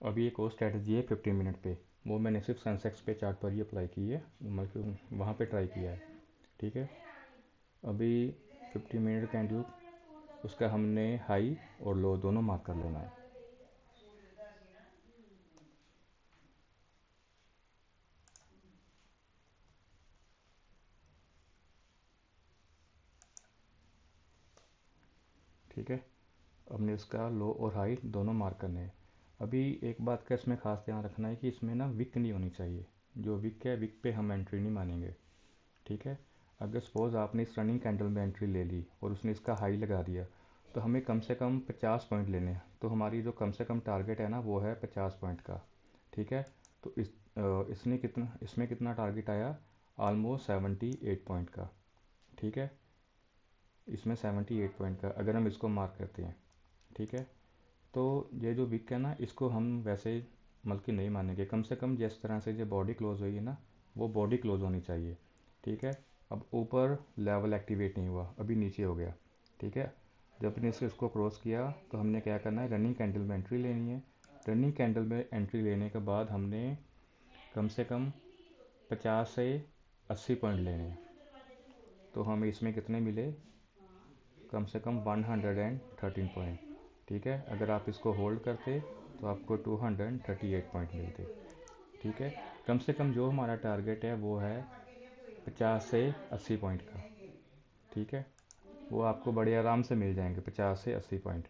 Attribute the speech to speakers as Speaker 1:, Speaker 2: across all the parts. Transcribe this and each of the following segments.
Speaker 1: अभी एक और स्ट्रैटेजी है 15 मिनट पे, वो मैंने सिर्फ सेंसेक्स पे चार्ट पर ही अप्लाई की है, मतलब वहाँ पे ट्राई किया है। ठीक है, अभी 15 मिनट कैंडल, उसका हमने हाई और लो दोनों मार्क कर लेना है। ठीक है, हमने इसका लो और हाई दोनों मार्क करने हैं। अभी एक बात का इसमें खास ध्यान रखना है कि इसमें ना विक नहीं होनी चाहिए। जो विक है, विक पे हम एंट्री नहीं मानेंगे। ठीक है, अगर सपोज़ आपने इस रनिंग कैंडल में एंट्री ले ली और उसने इसका हाई लगा दिया, तो हमें कम से कम 50 पॉइंट लेने हैं। तो हमारी जो कम से कम टारगेट है ना, वो है 50 पॉइंट का। ठीक है, तो इसमें कितना टारगेट आया, ऑलमोस्ट 78 पॉइंट का। ठीक है, इसमें 78 पॉइंट का अगर हम इसको मार्क करते हैं। ठीक है, तो ये जो विक है ना, इसको हम वैसे मतलब कि नहीं मानेंगे। कम से कम जिस तरह से जो बॉडी क्लोज हुई है ना, वो बॉडी क्लोज होनी चाहिए। ठीक है, अब ऊपर लेवल एक्टिवेट नहीं हुआ, अभी नीचे हो गया। ठीक है, जब हमने इसे उसको क्रॉस किया तो हमने क्या करना है, रनिंग कैंडल में एंट्री लेनी है। रनिंग कैंडल में एंट्री लेने के बाद हमने कम से कम 50 से 80 पॉइंट लेने हैं। तो हमें इसमें कितने मिले, कम से कम 113 पॉइंट। ठीक है, अगर आप इसको होल्ड करते तो आपको 238 पॉइंट मिलते। ठीक है, कम से कम जो हमारा टारगेट है वो है 50 से 80 पॉइंट का। ठीक है, वो आपको बड़े आराम से मिल जाएंगे 50 से 80 पॉइंट।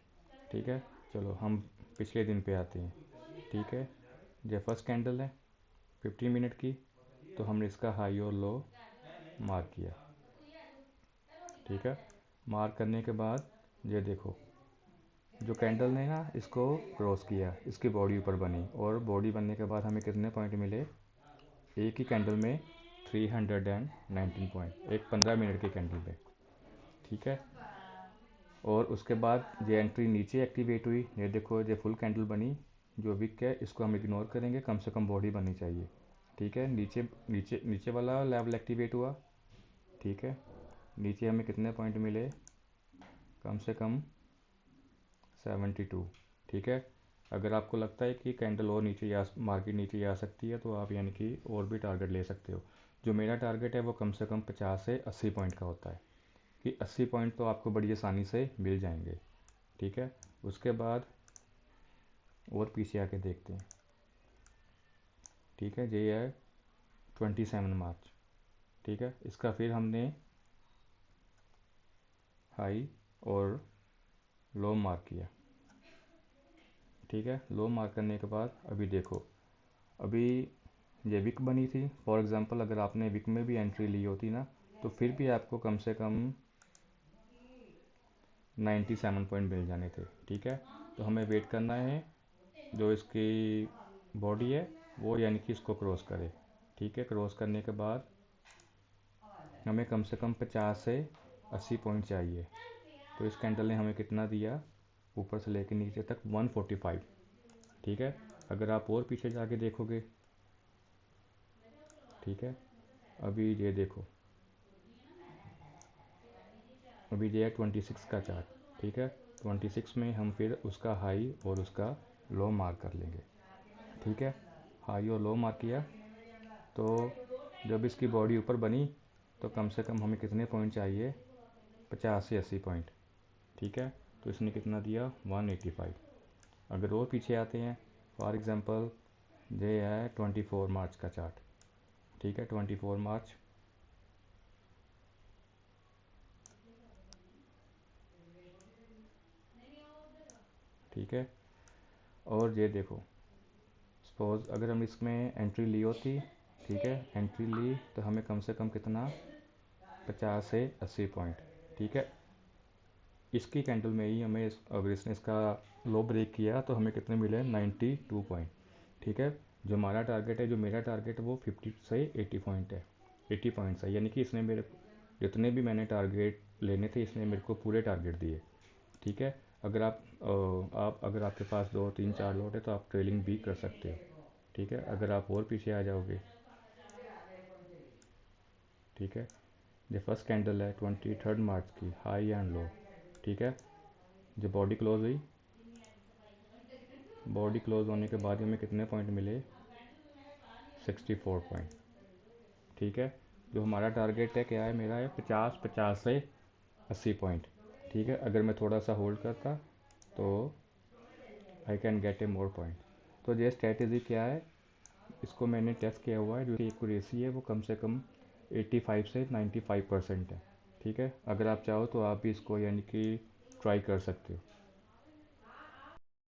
Speaker 1: ठीक है, चलो हम पिछले दिन पे आते हैं। ठीक है, जो फर्स्ट कैंडल है 15 मिनट की, तो हमने इसका हाई और लो मार्क किया। ठीक है, मार्क करने के बाद ये देखो, जो कैंडल ने ना इसको क्रॉस किया, इसकी बॉडी ऊपर बनी, और बॉडी बनने के बाद हमें कितने पॉइंट मिले, एक ही कैंडल में 319 पॉइंट, एक 15 मिनट की कैंडल में। ठीक है, और उसके बाद ये एंट्री नीचे एक्टिवेट हुई, ये देखो ये फुल कैंडल बनी। जो विक है इसको हम इग्नोर करेंगे, कम से कम बॉडी बननी चाहिए। ठीक है, नीचे नीचे नीचे वाला लेवल एक्टिवेट हुआ। ठीक है, नीचे हमें कितने पॉइंट मिले, कम से कम 72। ठीक है, अगर आपको लगता है कि कैंडल और नीचे या मार्केट नीचे जा सकती है, तो आप यानी कि और भी टारगेट ले सकते हो। जो मेरा टारगेट है वो कम से कम 50 से 80 पॉइंट का होता है, कि 80 पॉइंट तो आपको बड़ी आसानी से मिल जाएंगे। ठीक है, उसके बाद और पीछे आके देखते हैं। ठीक है, ये है 27 मार्च। ठीक है, इसका फिर हमने हाई और लो मार्क किया। ठीक है, लो मार्क करने के बाद अभी देखो, अभी ये विक बनी थी। फॉर एग्ज़ाम्पल अगर आपने विक में भी एंट्री ली होती ना, तो फिर भी आपको कम से कम 97 पॉइंट मिल जाने थे। ठीक है, तो हमें वेट करना है जो इसकी बॉडी है वो यानी कि इसको क्रॉस करे। ठीक है, क्रॉस करने के बाद हमें कम से कम 50 से 80 पॉइंट चाहिए। तो इस कैंडल ने हमें कितना दिया, ऊपर से लेकर नीचे तक 145। ठीक है, अगर आप और पीछे जाके देखोगे, ठीक है, अभी ये देखो, अभी ये है 26 का चार्ट। ठीक है, 26 में हम फिर उसका हाई और उसका लो मार्क कर लेंगे। ठीक है, हाई और लो मार्क किया, तो जब इसकी बॉडी ऊपर बनी तो कम से कम हमें कितने पॉइंट चाहिए, 50 से 80 पॉइंट। ठीक है, तो इसने कितना दिया, 185। अगर और पीछे आते हैं, फॉर एग्ज़ाम्पल ये है 24 मार्च का चार्ट। ठीक है, 24 मार्च। ठीक है, और ये देखो, सपोज़ अगर हम इसमें एंट्री ली होती, ठीक है, एंट्री ली तो हमें कम से कम कितना, 50 से 80 पॉइंट। ठीक है, इसकी कैंडल में ही हमें अगर इसने इसका लो ब्रेक किया तो हमें कितने मिले, 92 पॉइंट। ठीक है, जो हमारा टारगेट है, जो मेरा टारगेट है वो 50 से 80 पॉइंट है, 80 पॉइंट्स है। यानी कि इसने मेरे जितने भी मैंने टारगेट लेने थे, इसने मेरे को पूरे टारगेट दिए। ठीक है, अगर आप अगर आपके पास 2 3 4 लॉट है तो आप ट्रेलिंग भी कर सकते हो। ठीक है, अगर आप और पीछे आ जाओगे, ठीक है, जो फर्स्ट कैंडल है 23 मार्च की, हाई एंड लो। ठीक है, जो बॉडी क्लोज हुई, बॉडी क्लोज होने के बाद हमें कितने पॉइंट मिले? 64 पॉइंट। ठीक है, जो हमारा टारगेट है क्या है? मेरा है 50, 50 से 80 पॉइंट। ठीक है, अगर मैं थोड़ा सा होल्ड करता तो I can get A more point. तो ये स्ट्रेटेजी क्या है, इसको मैंने टेस्ट किया हुआ है, जो एक्यूरेसी है वो कम से कम 85 से 95% है। ठीक है, अगर आप चाहो तो आप भी इसको यानी कि ट्राई कर सकते हो।